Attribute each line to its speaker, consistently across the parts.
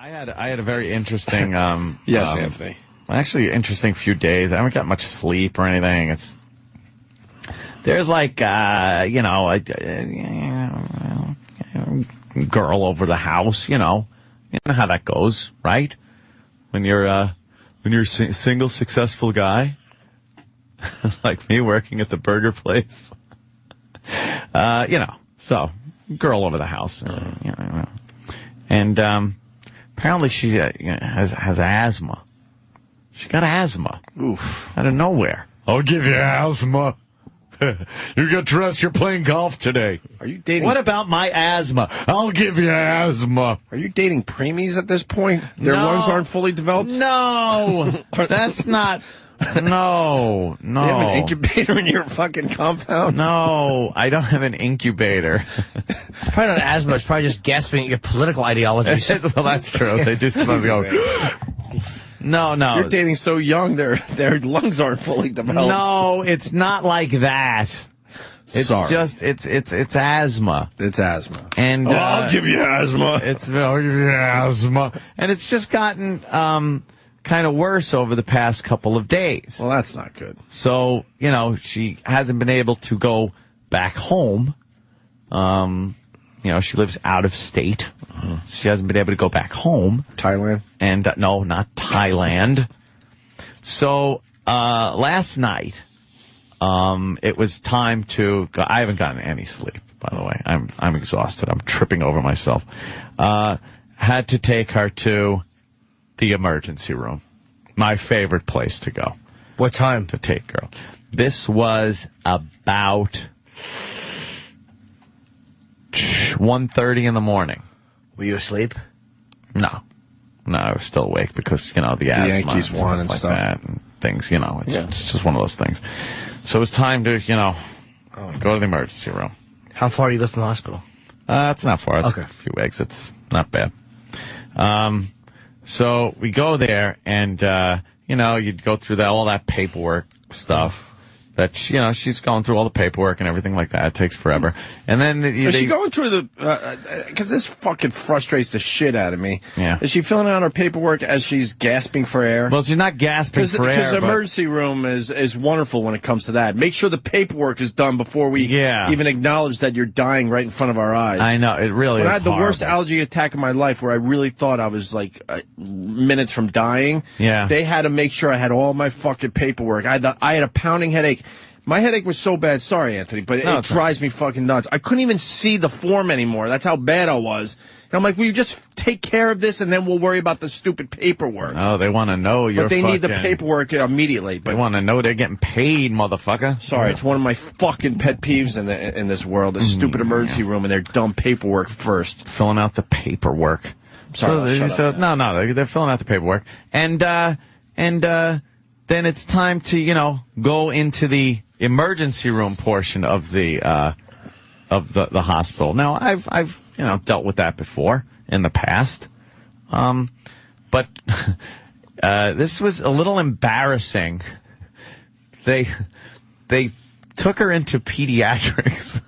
Speaker 1: I had a very interesting
Speaker 2: yes, Anthony.
Speaker 1: Actually, interesting few days. I haven't got much sleep or anything. There's like a girl over the house. You know how that goes, right? When you're a single successful guy like me working at the burger place. So girl over the house. And apparently she has asthma. She got asthma.
Speaker 2: Oof.
Speaker 1: Out of nowhere. I'll give you asthma. You get dressed, you're playing golf today.
Speaker 2: Are you dating?
Speaker 1: What about my asthma? I'll give you asthma.
Speaker 2: Are you dating preemies at this point? Their lungs aren't fully developed?
Speaker 1: No. That's not. No.
Speaker 2: Do you have an incubator in your fucking compound?
Speaker 1: No, I don't have an incubator.
Speaker 3: Probably not asthma. It's probably just gasping at your political ideologies.
Speaker 1: Well, that's true. They just go. No.
Speaker 2: You're dating so young, their lungs aren't fully developed.
Speaker 1: No, it's not like that. It's just it's asthma.
Speaker 2: It's asthma.
Speaker 1: And
Speaker 2: I'll give you asthma.
Speaker 1: I'll give you asthma. And it's just gotten kind of worse over the past couple of days.
Speaker 2: Well, that's not good.
Speaker 1: So, she hasn't been able to go back home. She lives out of state. She hasn't been able to go back home.
Speaker 2: Thailand?
Speaker 1: And no, not Thailand. So last night, it was time to go. I haven't gotten any sleep, by the way. I'm exhausted. I'm tripping over myself. Had to take her to the emergency room. My favorite place to go.
Speaker 3: What time?
Speaker 1: To take her. This was about 1:30 in the morning.
Speaker 3: Were you asleep?
Speaker 1: No, I was still awake because, the asthma
Speaker 2: Yankees won and
Speaker 1: like
Speaker 2: stuff.
Speaker 1: that and things, it's just one of those things. So it was time to, go to the emergency room.
Speaker 3: How far do you live from the hospital?
Speaker 1: It's not far. It's
Speaker 3: okay.
Speaker 1: A few exits. Not bad. So we go there and, you'd go through all that paperwork stuff. That she's going through all the paperwork and everything like that. It takes forever. And then
Speaker 2: is she going through because this fucking frustrates the shit out of me.
Speaker 1: Yeah.
Speaker 2: Is she filling out her paperwork as she's gasping for air?
Speaker 1: Well, she's not gasping for air.
Speaker 2: Because the emergency room is wonderful when it comes to that. Make sure the paperwork is done before we even acknowledge that you're dying right in front of our eyes.
Speaker 1: I know. It really is
Speaker 2: When I had the
Speaker 1: horrible.
Speaker 2: worst allergy attack of my life where I really thought I was like minutes from dying, they had to make sure I had all my fucking paperwork. I had a pounding headache. My headache was so bad. Sorry, Anthony, but it drives me fucking nuts. I couldn't even see the form anymore. That's how bad I was. And I'm like, will you just take care of this and then we'll worry about the stupid paperwork?
Speaker 1: Oh, they want to know you're
Speaker 2: But they need the paperwork immediately.
Speaker 1: They want to know they're getting paid, motherfucker.
Speaker 2: Sorry, it's one of my fucking pet peeves in this world. The stupid emergency room and their dumb paperwork first.
Speaker 1: Filling out the paperwork.
Speaker 2: Sorry,
Speaker 1: they're filling out the paperwork. And then it's time to, go into the emergency room portion of the hospital. Now, I've dealt with that before in the past. But this was a little embarrassing. They took her into pediatrics.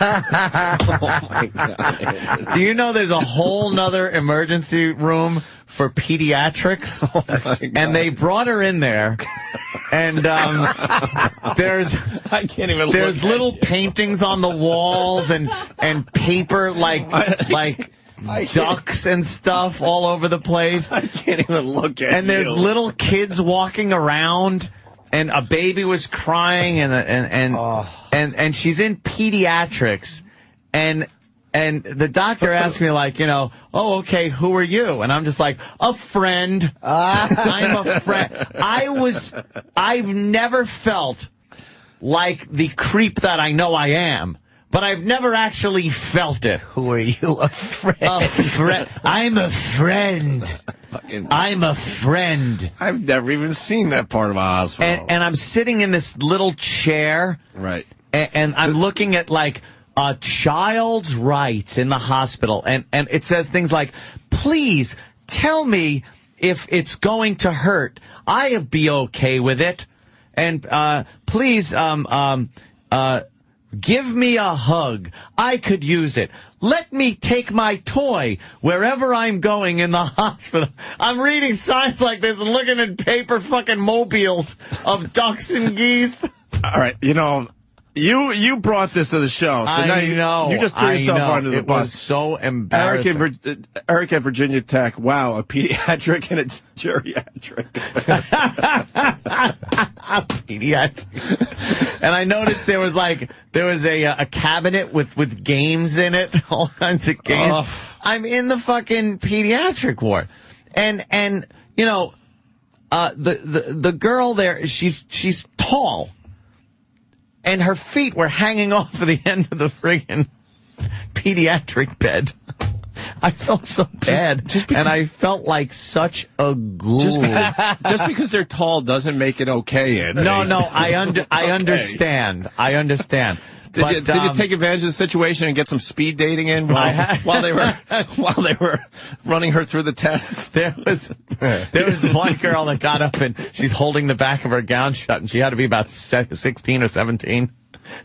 Speaker 2: Oh my God.
Speaker 1: Do you know there's a whole nother emergency room for pediatrics?
Speaker 2: Oh my God.
Speaker 1: And they brought her in there. And there's little paintings on the walls and paper like ducks and stuff all over the place.
Speaker 2: I can't even look at
Speaker 1: And there's little kids walking around. And a baby was crying, and she's in pediatrics, and the doctor asked me oh, okay, who are you? And I'm just like, a friend. I'm a friend. I've never felt like the creep that I know I am. But I've never actually felt it.
Speaker 3: Who are you? A friend.
Speaker 1: A friend. I'm a friend. I'm a friend.
Speaker 2: I've never even seen that part of a hospital.
Speaker 1: And I'm sitting in this little chair.
Speaker 2: Right.
Speaker 1: And I'm looking at a child's rights in the hospital. And it says things like, please tell me if it's going to hurt. I'll be okay with it. And please Give me a hug. I could use it. Let me take my toy wherever I'm going in the hospital. I'm reading signs like this and looking at paper fucking mobiles of ducks and geese.
Speaker 2: All right, you know, you brought this to the show, so now you just threw yourself under the bus.
Speaker 1: It was so embarrassing.
Speaker 2: Eric at Virginia Tech. Wow, a pediatric and a geriatric.
Speaker 1: Pediatric. And I noticed there was a cabinet with games in it, all kinds of games. Oh. I'm in the fucking pediatric ward, and you know, the girl there, she's tall. And her feet were hanging off of the end of the friggin' pediatric bed. I felt so bad, and I felt like such a ghoul.
Speaker 2: Just because they're tall doesn't make it okay, Anthony.
Speaker 1: No, I understand. I understand.
Speaker 2: Did you take advantage of the situation and get some speed dating in while they were running her through the tests?
Speaker 1: There was one girl that got up and she's holding the back of her gown shut, and she had to be about 16 or 17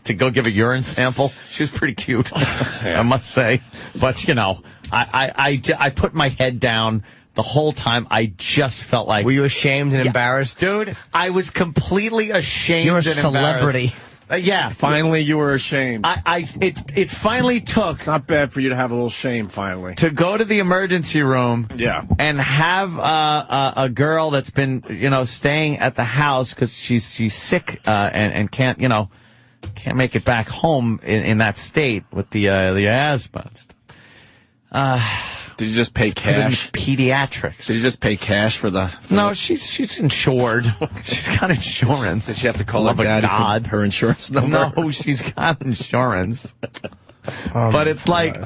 Speaker 1: to go give a urine sample. She was pretty cute, I must say. But you know, I put my head down. The whole time, I just felt like...
Speaker 3: Were you ashamed and embarrassed?
Speaker 1: Dude, I was completely ashamed.
Speaker 3: You're a celebrity.
Speaker 1: Yeah.
Speaker 2: Finally, you were ashamed.
Speaker 1: It finally took...
Speaker 2: It's not bad for you to have a little shame, finally.
Speaker 1: To go to the emergency room...
Speaker 2: Yeah.
Speaker 1: And have a girl that's been, you know, staying at the house because she's sick and can't make it back home in that state with the asthma and stuff.
Speaker 2: Did you just pay cash?
Speaker 1: Pediatrics.
Speaker 2: Did you just pay cash for the...
Speaker 1: No, she's insured. She's got insurance.
Speaker 2: Did she have to call her daddy for her insurance number?
Speaker 1: No, she's got insurance. But it's like...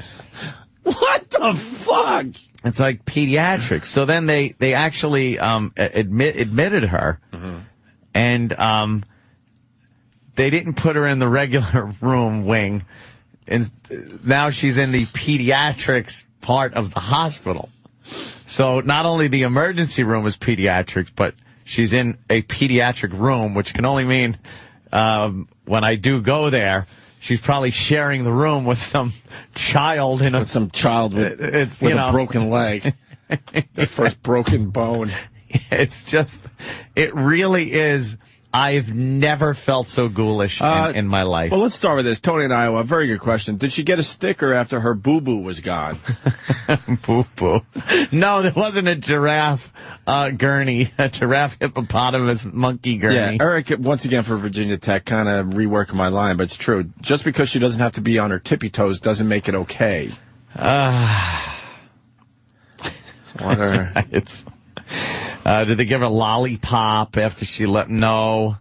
Speaker 2: What the fuck?
Speaker 1: It's like pediatrics. So then they actually admitted her. Mm-hmm. And they didn't put her in the regular room wing. And now she's in the pediatrics part of the hospital. So not only the emergency room is pediatrics, but she's in a pediatric room, which can only mean when I do go there, she's probably sharing the room with some child with
Speaker 2: a broken leg. The first broken bone.
Speaker 1: It's just, it really is. I've never felt so ghoulish in my life.
Speaker 2: Well, let's start with this. Tony in Iowa, very good question. Did she get a sticker after her boo-boo was gone?
Speaker 1: Boo-boo. No, there wasn't a giraffe gurney, a giraffe hippopotamus monkey gurney.
Speaker 2: Yeah, Eric, once again for Virginia Tech, kind of reworking my line, but it's true. Just because she doesn't have to be on her tippy toes doesn't make it okay.
Speaker 1: It's... did they give her a lollipop after she let... No.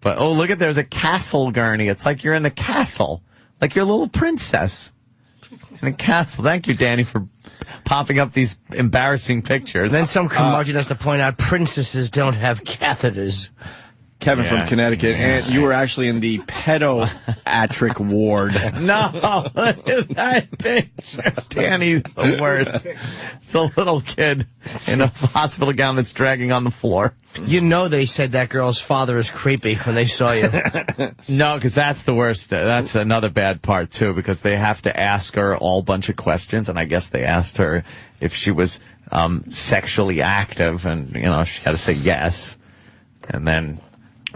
Speaker 1: But, oh, look there's a castle gurney. It's like you're in the castle. Like you're a little princess in a castle. Thank you, Danny, for popping up these embarrassing pictures.
Speaker 3: And then some curmudgeon has to point out princesses don't have catheters.
Speaker 2: Kevin from Connecticut, and you were actually in the pediatric ward.
Speaker 1: No, look at that picture. Danny's the worst. It's a little kid in a hospital gown that's dragging on the floor.
Speaker 3: You know they said that girl's father is creepy when they saw you.
Speaker 1: No, because that's the worst. That's another bad part, too, because they have to ask her a whole bunch of questions, and I guess they asked her if she was sexually active, and, you know, she had to say yes. And then...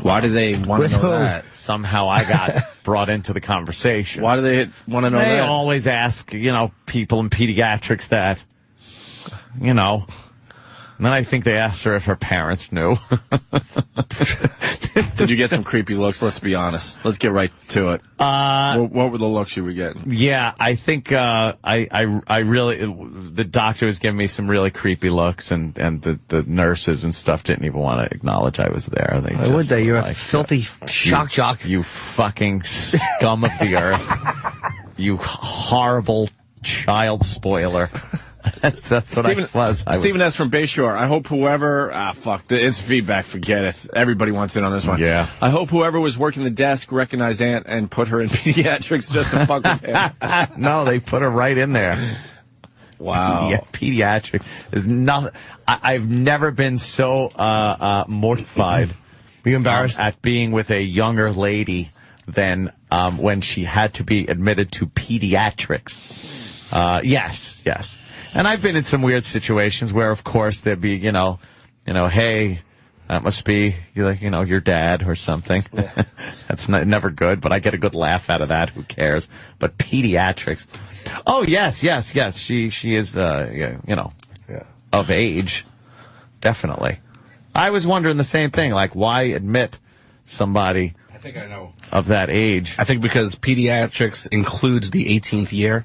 Speaker 2: Why do they want to know that?
Speaker 1: Somehow I got brought into the conversation.
Speaker 2: Why do they want to know that?
Speaker 1: They always ask, you know, people in pediatrics that, you know. And then I think they asked her if her parents knew.
Speaker 2: Did you get some creepy looks? Let's be honest. Let's get right to it. What were the looks you were getting?
Speaker 1: Yeah, I think I really, the doctor was giving me some really creepy looks, and the nurses and stuff didn't even want to acknowledge I was there.
Speaker 3: Why would they? You're a filthy shock jock.
Speaker 1: You fucking scum of the earth. You horrible child spoiler. That's what I was.
Speaker 2: Stephen S. from Bayshore. I hope whoever... it's feedback. Forget it. Everybody wants in on this one.
Speaker 1: Yeah.
Speaker 2: I hope whoever was working the desk recognized Aunt and put her in pediatrics just to fuck with him.
Speaker 1: No, they put her right in there.
Speaker 2: Wow.
Speaker 1: Yeah, pediatric is nothing. I've never been so mortified.
Speaker 3: Were you embarrassed
Speaker 1: at being with a younger lady than when she had to be admitted to pediatrics. Yes. And I've been in some weird situations where, of course, there'd be, hey, that must be, your dad or something. Yeah. That's never good, but I get a good laugh out of that. Who cares? But pediatrics. Oh, yes. She is, of age. Definitely. I was wondering the same thing. Like, why admit somebody
Speaker 4: I think I know.
Speaker 1: Of that age?
Speaker 4: I think because pediatrics includes the 18th year.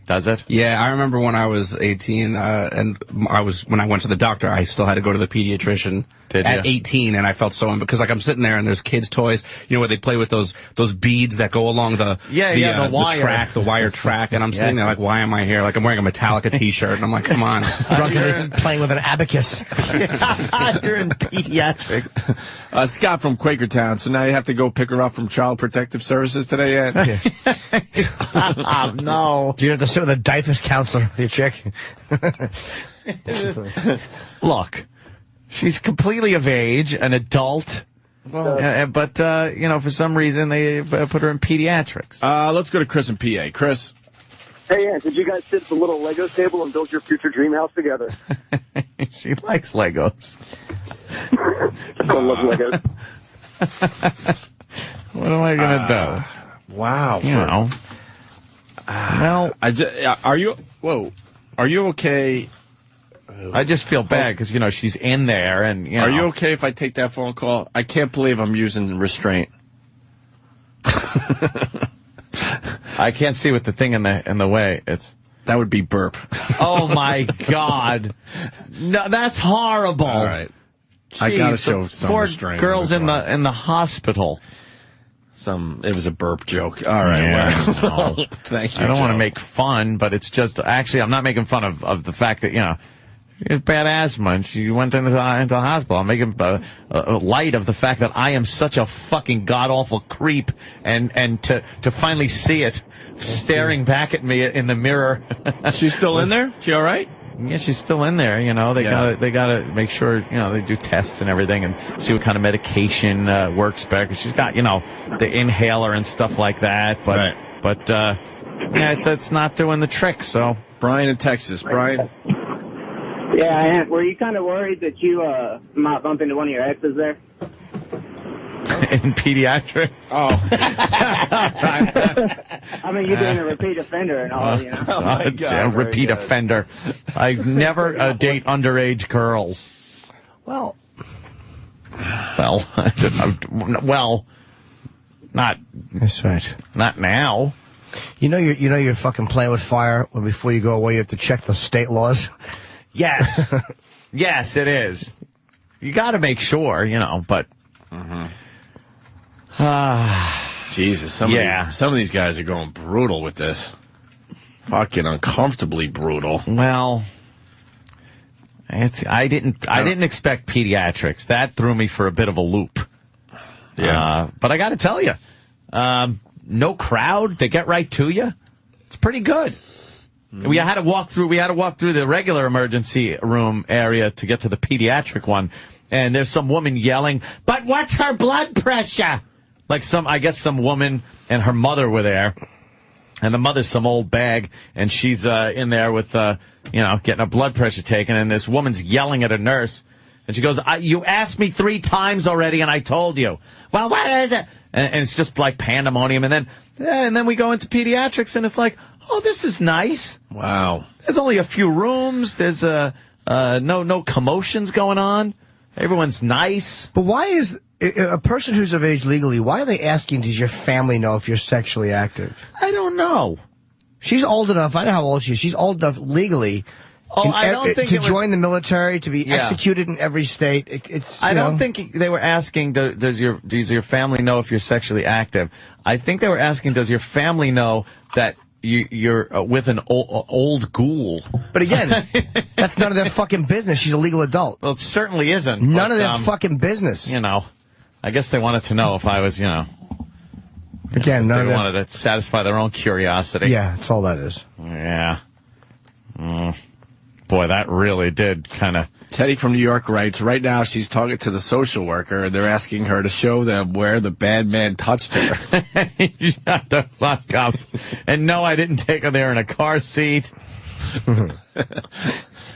Speaker 1: Does it?
Speaker 4: Yeah, I remember when I was 18, and when I went to the doctor, I still had to go to the pediatrician at 18, and I felt so because I'm sitting there and there's kids' toys, where they play with those beads that go along the wire track, and I'm sitting there like, why am I here? Like I'm wearing a Metallica T-shirt, and I'm like, come on,
Speaker 3: drunkenly playing with an abacus.
Speaker 1: You're in pediatrics.
Speaker 2: Scott from Quakertown. So now you have to go pick her up from Child Protective Services today, Ed?
Speaker 1: No.
Speaker 3: Do you have to sit with a DIFUS counselor with your chick?
Speaker 1: Look, she's completely of age, an adult. But for some reason, they put her in pediatrics.
Speaker 2: Let's go to Chris in PA. Chris.
Speaker 5: Hey, Ant, did you guys sit at the little Lego table and build your future dream house together?
Speaker 1: She likes Legos.
Speaker 5: I love Legos.
Speaker 1: What am I going to
Speaker 2: do? Wow.
Speaker 1: Well,
Speaker 2: are you okay?
Speaker 1: I just feel bad because, she's in there and,
Speaker 2: Are you okay if I take that phone call? I can't believe I'm using restraint.
Speaker 1: I can't see with the thing in the way.
Speaker 2: That would be burp.
Speaker 1: Oh, my God. No, that's horrible.
Speaker 2: All right.
Speaker 1: Jeez,
Speaker 2: I got to show some
Speaker 1: poor
Speaker 2: restraint.
Speaker 1: Girls in the hospital.
Speaker 2: It was a burp joke. All right.
Speaker 1: Yeah,
Speaker 2: well, thank you.
Speaker 1: I don't want to make fun, but it's just, actually, I'm not making fun of the fact that, she has bad asthma and she went into the hospital. I'm making light of the fact that I am such a fucking god-awful creep and to finally see it staring back at me in the mirror.
Speaker 2: She's still in there? She all right?
Speaker 1: Yeah, she's still in there. They gotta make sure, they do tests and everything and see what kind of medication works better. 'Cause she's got, the inhaler and stuff like that. But, it's not doing the trick. So,
Speaker 2: Brian in Texas. Brian.
Speaker 6: Yeah, were you kind of worried that you might bump into one of your exes there?
Speaker 1: In pediatrics?
Speaker 2: Oh.
Speaker 6: I mean, you're being a repeat offender and all,
Speaker 2: Oh, my God.
Speaker 1: Repeat offender. I never date underage girls.
Speaker 3: Well,
Speaker 1: not.
Speaker 3: That's right.
Speaker 1: Not now.
Speaker 3: You're fucking playing with fire when before you go away you have to check the state laws.
Speaker 1: Yes. Yes, it is. You got to make sure, but.
Speaker 2: Jesus, some of these guys are going brutal with this. Fucking uncomfortably brutal.
Speaker 1: Well, I didn't expect pediatrics. That threw me for a bit of a loop.
Speaker 2: Yeah.
Speaker 1: But I got to tell you, no crowd. They get right to you. It's pretty good. We had to walk through the regular emergency room area to get to the pediatric one, and there's some woman yelling, "But what's her blood pressure?" Like I guess some woman and her mother were there, and the mother's some old bag, and she's in there with getting her blood pressure taken, and this woman's yelling at a nurse, and she goes, "You asked me 3 times already, and I told you." Well, what is it? And it's just like pandemonium, and then we go into pediatrics, and it's like, oh, this is nice.
Speaker 2: Wow.
Speaker 1: There's only a few rooms. There's no commotions going on. Everyone's nice.
Speaker 3: But why is a person who's of age legally, why are they asking, does your family know if you're sexually active?
Speaker 1: I don't know.
Speaker 3: She's old enough. I know how old she is. She's old enough legally to join the military, to be executed in every state.
Speaker 1: I don't think they were asking, does your family know if you're sexually active? I think they were asking, does your family know that you're with an old ghoul? But again,
Speaker 3: that's none of their fucking business. She's a legal adult.
Speaker 1: Well, it certainly isn't.
Speaker 3: None of their fucking business.
Speaker 1: I guess they wanted to know if I was, again, they wanted to satisfy their own curiosity.
Speaker 3: Yeah, that's all that is.
Speaker 1: Yeah. Boy, that really did kind of
Speaker 2: Teddy from New York writes, right now she's talking to the social worker, and they're asking her to show them where the bad man touched her.
Speaker 1: Shut the fuck up. And no, I didn't take her there in a car seat.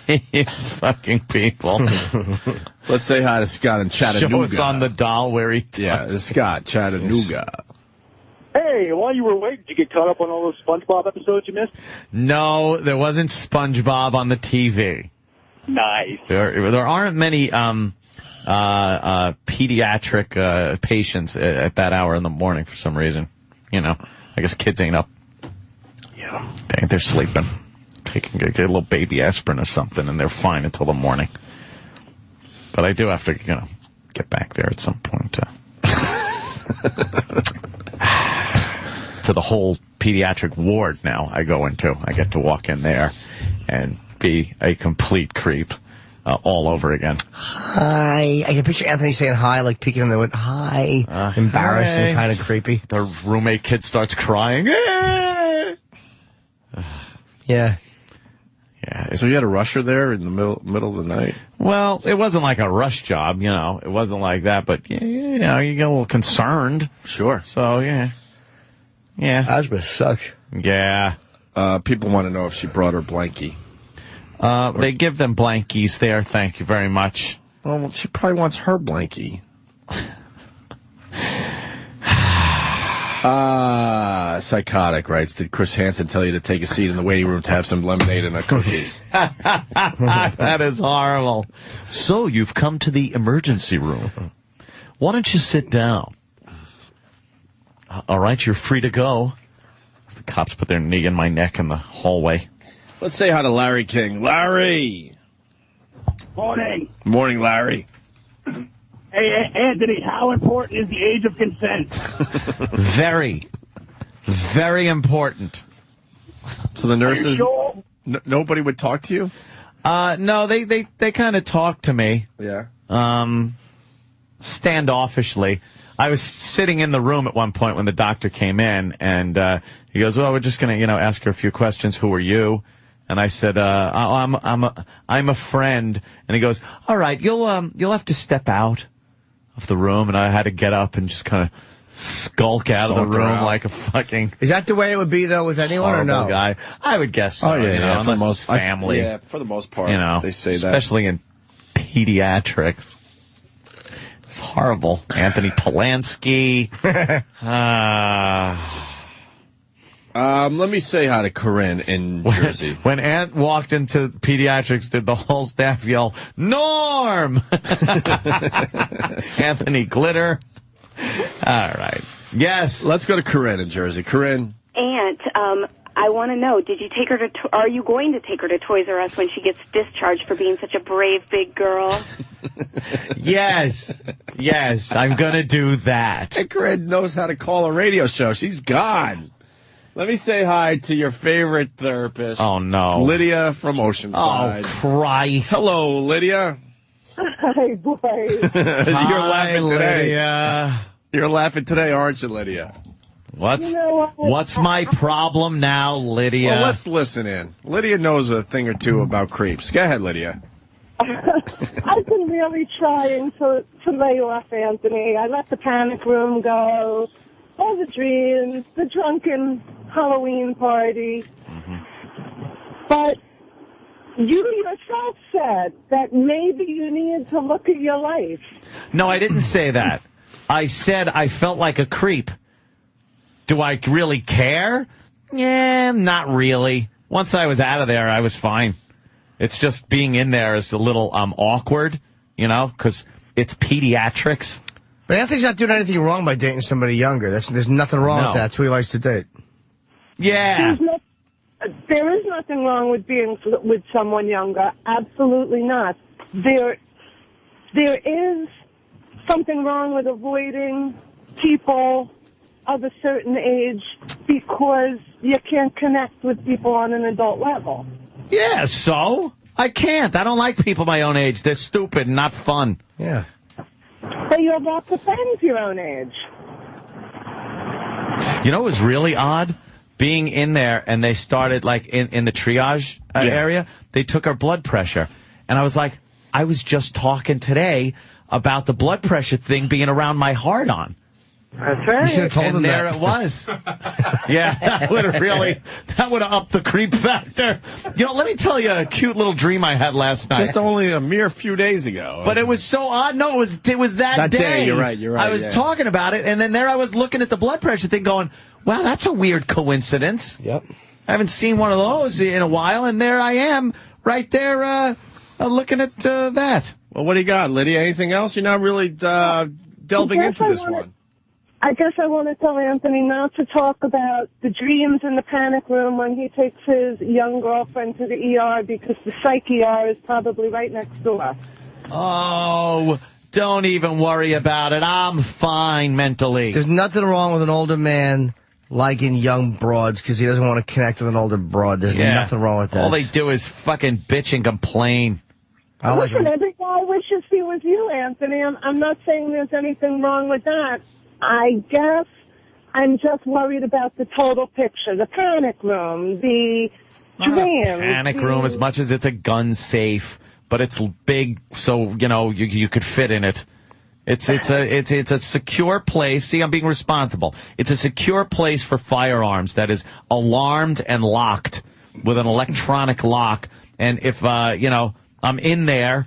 Speaker 1: You fucking people.
Speaker 2: Let's say hi to Scott in Chattanooga.
Speaker 1: Show us on the doll where he touched.
Speaker 2: Yeah, Scott, Chattanooga.
Speaker 5: Hey, while you were waiting, did you get caught up on all those SpongeBob episodes you missed?
Speaker 1: No, there wasn't SpongeBob on the TV.
Speaker 5: Nice.
Speaker 1: There aren't many pediatric patients at that hour in the morning for some reason. You know, I guess kids ain't up.
Speaker 2: Yeah.
Speaker 1: They're sleeping. Taking a little baby aspirin or something, and they're fine until the morning. But I do have to, get back there at some point. To the whole pediatric ward now I go into. I get to walk in there and be a complete creep all over again.
Speaker 3: Hi. I can picture Anthony saying hi, like peeking in the window. Hi. Embarrassed and kind of creepy.
Speaker 1: The roommate kid starts crying.
Speaker 3: Yeah.
Speaker 2: Yeah. So you had a rusher there in the middle of the night?
Speaker 1: Well, it wasn't like a rush job, It wasn't like that, but, you get a little concerned.
Speaker 2: Sure.
Speaker 1: So, yeah. Yeah.
Speaker 3: That must suck.
Speaker 1: Yeah.
Speaker 2: People want to know if she brought her blankie.
Speaker 1: They give them blankies there. Thank you very much.
Speaker 2: Well, she probably wants her blankie. Psychotic writes, did Chris Hansen tell you to take a seat in the waiting room to have some lemonade and a cookie?
Speaker 1: That is horrible. So you've come to the emergency room. Why don't you sit down? All right, you're free to go. The cops put their knee in my neck in the hallway.
Speaker 2: Let's say hi to Larry King. Larry!
Speaker 5: Morning.
Speaker 2: Morning, Larry.
Speaker 5: Hey, Anthony, how important is the age of consent?
Speaker 1: Very, very important.
Speaker 2: So the nurses, nobody would talk to you?
Speaker 1: No, they kind of talked to me.
Speaker 2: Yeah.
Speaker 1: Standoffishly. I was sitting in the room at one point when the doctor came in, and he goes, "Well, we're just going to, ask her a few questions. Who are you?" And I said, "I'm a friend." And he goes, "All right, you'll have to step out of the room." And I had to get up and just kind of skulk out of the room like a fucking.
Speaker 3: Is that the way it would be though with anyone or no?
Speaker 1: Guy. I would guess so.
Speaker 2: Oh yeah,
Speaker 1: unless it's family.
Speaker 2: Yeah, for the most part, they say
Speaker 1: especially in pediatrics. It's horrible. Anthony Polanski.
Speaker 2: Let me say hi to Corinne in Jersey.
Speaker 1: When Ant walked into pediatrics, did the whole staff yell, "Norm!" Anthony Glitter. All right. Yes.
Speaker 2: Let's go to Corinne in Jersey. Corinne.
Speaker 7: Aunt, I want to know, did you take her to, are you going to take her to Toys R Us when she gets discharged for being such a brave big girl?
Speaker 1: Yes, I'm going to do that.
Speaker 2: Hey, Corinne knows how to call a radio show. She's gone. Let me say hi to your favorite therapist.
Speaker 1: Oh, no.
Speaker 2: Lydia from Oceanside.
Speaker 1: Oh, Christ.
Speaker 2: Hello, Lydia.
Speaker 8: Hi, boy.
Speaker 2: You're laughing today.
Speaker 1: Lydia.
Speaker 2: You're laughing today, aren't you, Lydia?
Speaker 1: What's my problem now, Lydia?
Speaker 2: Well, let's listen in. Lydia knows a thing or two about creeps. Go ahead, Lydia.
Speaker 8: I've been really trying to lay off Anthony. I let the panic room go, all the dreams, the drunken Halloween party. Mm-hmm. But you yourself said that maybe you need to look at your life.
Speaker 1: No, I didn't say that. I said I felt like a creep. Do I really care? Yeah, not really. Once I was out of there, I was fine. It's just being in there is a little awkward, because it's pediatrics.
Speaker 3: But Anthony's not doing anything wrong by dating somebody younger. There's nothing wrong with that. That's who he likes to date.
Speaker 1: Yeah.
Speaker 8: There is nothing wrong with being with someone younger. Absolutely not. There is something wrong with avoiding people of a certain age because you can't connect with people on an adult level.
Speaker 1: Yeah, so? I can't. I don't like people my own age. They're stupid and not fun.
Speaker 3: Yeah.
Speaker 8: But you have lots of friends your own age.
Speaker 1: You know what was really odd? Being in there, and they started, in the triage area, they took our blood pressure. And I was like, I was just talking today about the blood pressure thing being around my heart-on.
Speaker 8: That's right.
Speaker 3: You should have told him
Speaker 1: there
Speaker 3: that.
Speaker 1: It was. Yeah, that would have upped the creep factor. You know, let me tell you a cute little dream I had last night.
Speaker 2: Just only a mere few days ago.
Speaker 1: But it was so odd. No, it was that day.
Speaker 2: You're right.
Speaker 1: I was talking about it, and then there I was looking at the blood pressure thing going, wow, that's a weird coincidence.
Speaker 3: Yep.
Speaker 1: I haven't seen one of those in a while, and there I am right there looking at that.
Speaker 2: Well, what do you got, Lydia? Anything else? You're not really delving into this one.
Speaker 8: I guess I want to tell Anthony not to talk about the dreams in the panic room when he takes his young girlfriend to the ER, because the psych ER is probably right next door.
Speaker 1: Oh, don't even worry about it. I'm fine mentally.
Speaker 3: There's nothing wrong with an older man liking young broads because he doesn't want to connect with an older broad. There's nothing wrong with that.
Speaker 1: All they do is fucking bitch and complain.
Speaker 8: Listen, every guy wishes he was you, Anthony. I'm not saying there's anything wrong with that. I guess I'm just worried about the total picture, the panic room, the dreams.
Speaker 1: Panic room as much as it's a gun safe, but it's big, so you could fit in it. It's a secure place. See, I'm being responsible. It's a secure place for firearms that is alarmed and locked with an electronic lock. And if I'm in there,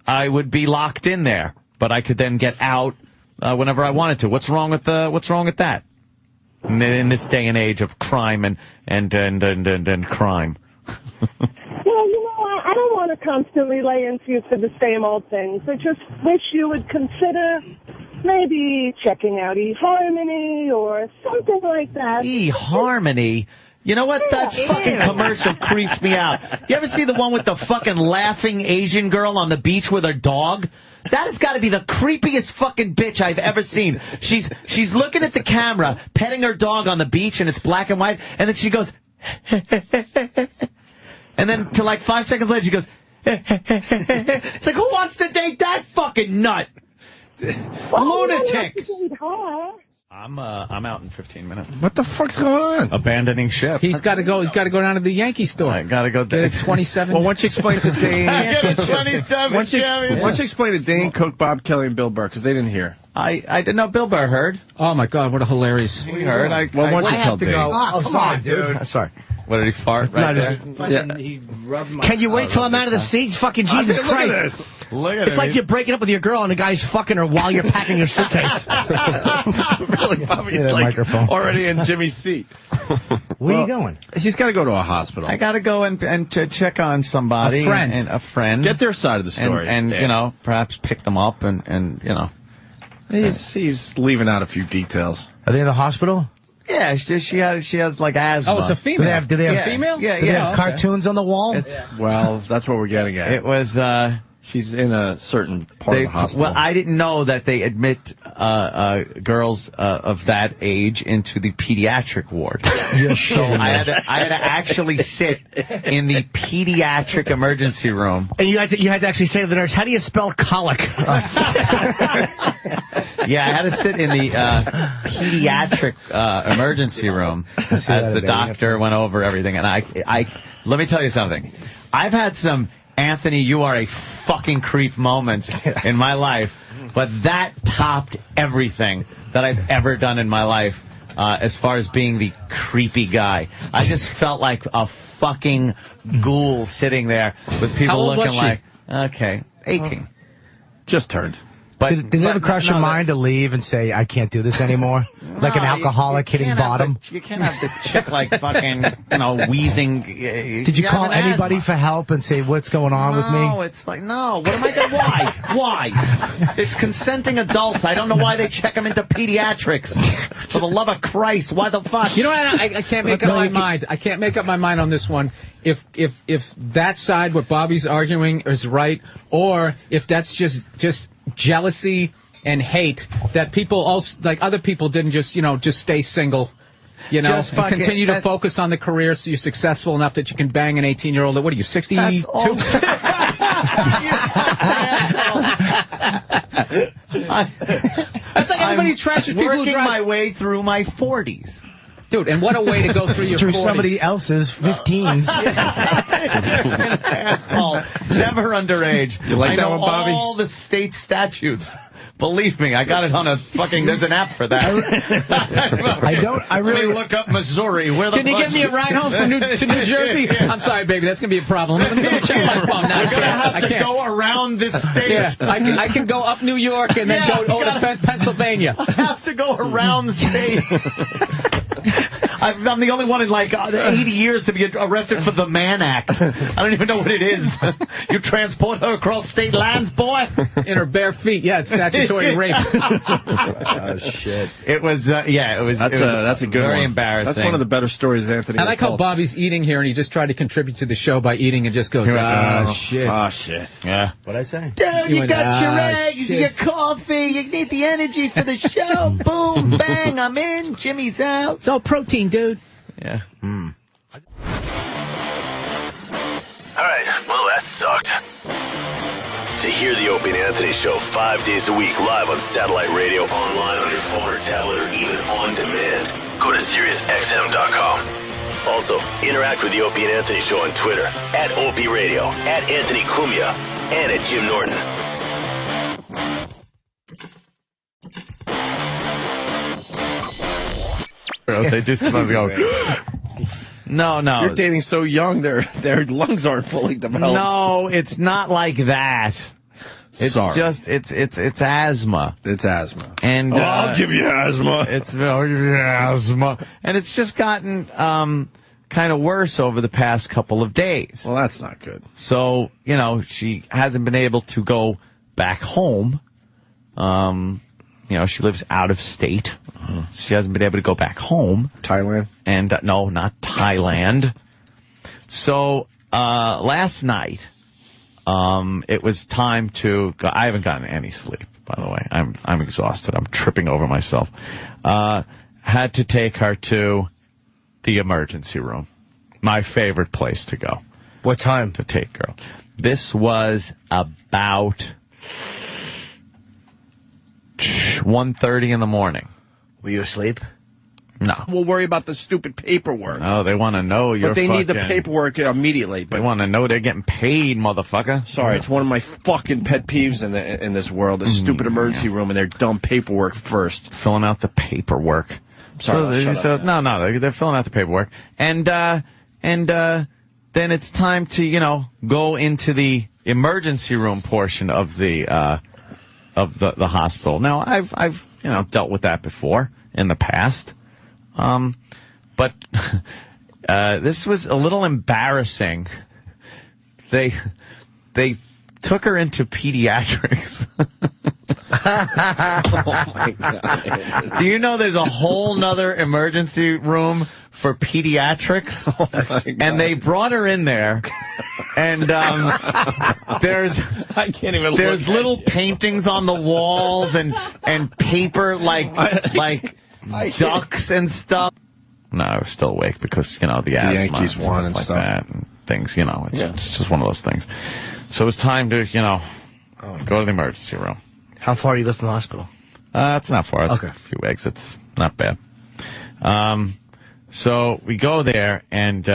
Speaker 1: I would be locked in there, but I could then get out whenever I wanted to. What's wrong with that? In this day and age of crime and crime.
Speaker 8: Well, I don't want to constantly lay into you for the same old things. I just wish you would consider maybe checking out eHarmony or something like that.
Speaker 1: eHarmony? You know what? That fucking commercial creeps me out. You ever see the one with the fucking laughing Asian girl on the beach with her dog? That has got to be the creepiest fucking bitch I've ever seen. She's looking at the camera, petting her dog on the beach, and it's black and white, and then she goes, and then to like 5 seconds later, she goes, it's like, who wants to date that fucking nut? Lunatics. I'm out in 15 minutes.
Speaker 2: What the fuck's going on?
Speaker 1: Abandoning ship.
Speaker 9: He's got to go. He's got to go down to the Yankee store.
Speaker 1: I got to go.
Speaker 9: Get 27.
Speaker 2: Well, once you explain to Dane,
Speaker 1: get a 27.
Speaker 2: Once you explain to Dane, Cook, Bob Kelly, and Bill Burr, because they didn't hear.
Speaker 1: I didn't know Bill Burr heard.
Speaker 9: Oh my God, what a hilarious!
Speaker 1: He heard.
Speaker 2: Well, once you tell Dane.
Speaker 3: Oh, come on, dude.
Speaker 1: Sorry. What did he fart right there?
Speaker 3: He rubbed my Can you wait till I'm out of the seats? Fucking Jesus Christ.
Speaker 1: Look at
Speaker 3: it's like you're breaking up with your girl and the guy's fucking her while you're packing your suitcase.
Speaker 2: Really, Bobby's like microphone. Already in Jimmy's seat.
Speaker 3: Where are you going?
Speaker 2: He's got to go to a hospital.
Speaker 1: I got to go and to check on somebody. A friend.
Speaker 2: Get their side of the story.
Speaker 1: And perhaps pick them up and.
Speaker 2: He's leaving out a few details.
Speaker 3: Are they in the hospital?
Speaker 1: Yeah, she has like asthma.
Speaker 9: Oh, it's a female.
Speaker 3: Do they have
Speaker 9: female?
Speaker 3: Yeah, Do they have cartoons on the wall?
Speaker 2: Well, that's what we're getting at.
Speaker 1: It was.
Speaker 2: She's in a certain part of the hospital.
Speaker 1: Well, I didn't know that they admit girls of that age into the pediatric ward. So I had to actually sit in the pediatric emergency room.
Speaker 3: And you had to actually say to the nurse, "How do you spell colic?"
Speaker 1: Yeah, I had to sit in the pediatric emergency room as the doctor went over everything. And I let me tell you something. I've had some Anthony, you are a fucking creep moments in my life, but that topped everything that I've ever done in my life as far as being the creepy guy. I just felt like a fucking ghoul sitting there with people looking like, okay, 18.
Speaker 2: Just turned.
Speaker 3: But did it ever cross your mind to leave and say, I can't do this anymore? Like an alcoholic hitting bottom?
Speaker 1: You can't have the chick like fucking, wheezing.
Speaker 3: Did you call anybody for help and say, what's going on with me?
Speaker 1: No, it's like, no. What am I going to, why? It's consenting adults. I don't know why they check them into pediatrics. For the love of Christ, why the fuck?
Speaker 9: You know what? I can't make up my mind. I can't make up my mind on this one. If that side, what Bobby's arguing, is right, or if that's just jealousy and hate that people also, like other people didn't just stay single, and continue to focus on the career so you're successful enough that you can bang an 18-year-old. What are you, 62?
Speaker 1: That's
Speaker 9: like everybody trashes people who
Speaker 1: working my way through my 40s.
Speaker 9: Dude, and what a way to go through your 40s.
Speaker 3: Somebody else's 15s.
Speaker 1: Asshole. Never underage.
Speaker 2: You like that one, Bobby?
Speaker 1: All the state statutes. Believe me, I got it on a fucking. There's an app for that.
Speaker 3: I really
Speaker 1: look up Missouri. Where the
Speaker 9: Can you get me a ride home from to New Jersey? I'm sorry, baby, that's gonna be a problem. Let me check my phone. No,
Speaker 1: I'm gonna have to go around this state.
Speaker 9: Yeah, I can go up New York and then go to Pennsylvania.
Speaker 1: I have to go around states. I'm the only one in like 80 years to be arrested for the Mann Act. I don't even know what it is. You transport her across state lines, boy?
Speaker 9: In her bare feet. Yeah, it's statutory rape.
Speaker 2: Oh, shit.
Speaker 1: It was, it was.
Speaker 2: That's a good one.
Speaker 1: Very embarrassing.
Speaker 2: That's one of the better stories Anthony
Speaker 9: I like how
Speaker 2: told.
Speaker 9: Bobby's eating here, and he just tried to contribute to the show by eating and just goes, shit.
Speaker 2: Oh, shit.
Speaker 1: Yeah.
Speaker 2: What'd I say?
Speaker 1: Dude, you got your eggs,
Speaker 9: shit.
Speaker 1: your coffee, you need the energy for the show. Boom, bang, I'm in, Jimmy's out.
Speaker 9: It's all protein, dude.
Speaker 1: Yeah.
Speaker 10: All right, well, that sucked. To hear the Opie and Anthony Show 5 days a week live on satellite radio, online on your phone or tablet, or even on demand, go to SiriusXM.com. Also, interact with the Opie and Anthony Show on Twitter, at Opie Radio, at Anthony Cumia, and at Jim Norton.
Speaker 1: They just go. No.
Speaker 2: You're dating so young, their lungs aren't fully developed.
Speaker 1: No, it's not like that. It's just it's asthma.
Speaker 2: It's asthma.
Speaker 1: And
Speaker 2: I'll give you asthma.
Speaker 1: I'll give you asthma, and it's just gotten kind of worse over the past couple of days.
Speaker 2: Well, that's not good.
Speaker 1: So she hasn't been able to go back home. She lives out of state. She hasn't been able to go back home.
Speaker 2: Thailand?
Speaker 1: And no, not Thailand. So last night, it was time to go. I haven't gotten any sleep, by the way. I'm exhausted. I'm tripping over myself. Had to take her to the emergency room. My favorite place to go.
Speaker 3: What time?
Speaker 1: To take girl. This was about 1:30 in the morning.
Speaker 3: Were you asleep?
Speaker 1: No.
Speaker 2: We'll worry about the stupid paperwork.
Speaker 1: Oh, they want to know you're
Speaker 2: But they need the paperwork immediately.
Speaker 1: They want to know they're getting paid, motherfucker.
Speaker 2: Sorry, it's one of my fucking pet peeves in this world. The stupid emergency room and their dumb paperwork first.
Speaker 1: Filling out the paperwork.
Speaker 2: Sorry,
Speaker 1: no, they're filling out the paperwork. And then it's time to, go into the emergency room portion of the hospital. Now, I've dealt with that before in the past. But this was a little embarrassing. They took her into pediatrics.
Speaker 2: Oh my God.
Speaker 1: Do you know there's a whole nother emergency room for pediatrics?
Speaker 2: Oh my God.
Speaker 1: And they brought her in there. And there's little paintings on the walls and paper like ducks and stuff. No, I was still awake because the asthma,
Speaker 2: Yankees won and
Speaker 1: like
Speaker 2: stuff.
Speaker 1: that and things. It's just one of those things. So it was time to go to the emergency room.
Speaker 3: How far do you live from the hospital?
Speaker 1: It's not far. It's
Speaker 3: okay.
Speaker 1: A few exits. Not bad. So we go there, and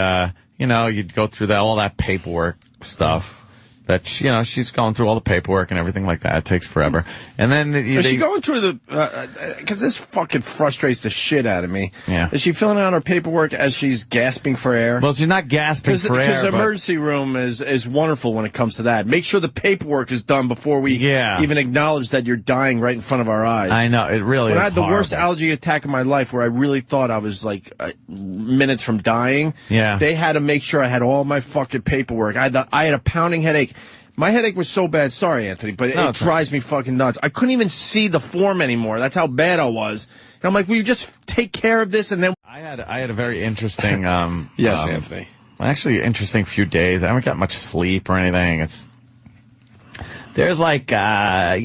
Speaker 1: you'd go through all that paperwork stuff. That she's going through all the paperwork and everything like that. It takes forever. And then
Speaker 2: is she going through the? Because this fucking frustrates the shit out of me.
Speaker 1: Yeah.
Speaker 2: Is she filling out her paperwork as she's gasping for air?
Speaker 1: Well, she's not gasping for air.
Speaker 2: Because the emergency room is wonderful when it comes to that. Make sure the paperwork is done before we even acknowledge that you're dying right in front of our eyes.
Speaker 1: I know it really.
Speaker 2: When
Speaker 1: is
Speaker 2: I had the
Speaker 1: horrible.
Speaker 2: worst allergy attack of my life, where I really thought I was like minutes from dying.
Speaker 1: Yeah.
Speaker 2: They had to make sure I had all my fucking paperwork. I had a pounding headache. My headache was so bad. Sorry, Anthony, but it drives me fucking nuts. I couldn't even see the form anymore. That's how bad I was. And I'm like, will you just take care of this? And then
Speaker 1: I had a very interesting.
Speaker 2: Yes, Anthony.
Speaker 1: Actually, interesting few days. I haven't got much sleep or anything. There's like a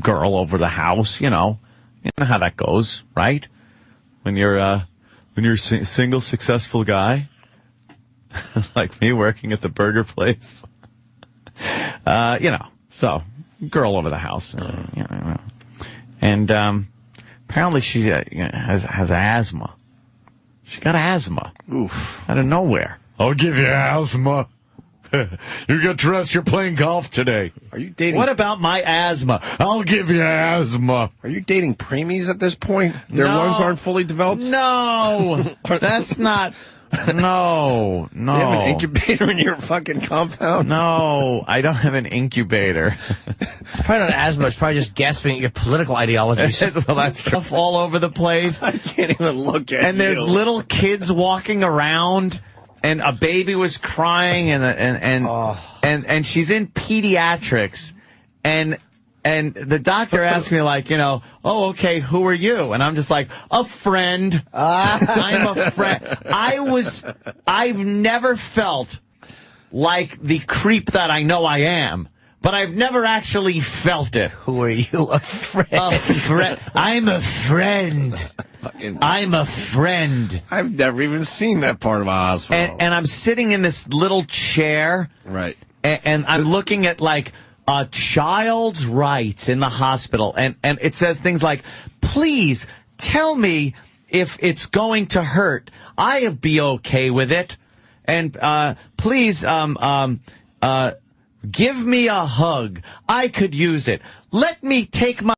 Speaker 1: girl over the house. You know how that goes, right? When you're a single successful guy. Like me working at the burger place. So girl over the house. And Apparently she has asthma. She got asthma.
Speaker 2: Oof.
Speaker 1: Out of nowhere. I'll give you asthma. You get dressed, you're playing golf today.
Speaker 2: Are you dating?
Speaker 1: What about my asthma? I'll give you asthma.
Speaker 2: Are you dating preemies at this point? Their lungs aren't fully developed?
Speaker 1: No. That's not... No.
Speaker 2: Do you have an incubator in your fucking compound?
Speaker 1: No, I don't have an incubator.
Speaker 3: Probably not asthma. It's probably just gasping at your political ideologies.
Speaker 1: Well, that's stuff all over the place.
Speaker 2: I can't even look at
Speaker 1: And there's little kids walking around, and a baby was crying, and she's in pediatrics, and the doctor asked me, like, oh, okay, who are you? And I'm just like, a friend. I'm a friend. I've never felt like the creep that I know I am, but I've never actually felt it.
Speaker 3: Who are you? A friend.
Speaker 1: A friend. I'm a friend. I'm a friend.
Speaker 2: I've never even seen that part of a hospital.
Speaker 1: And I'm sitting in this little chair.
Speaker 2: Right.
Speaker 1: And I'm looking at, like, a child's rights in the hospital, and it says things like, please tell me if it's going to hurt. I'll be okay with it. And please give me a hug. I could use it. Let me take my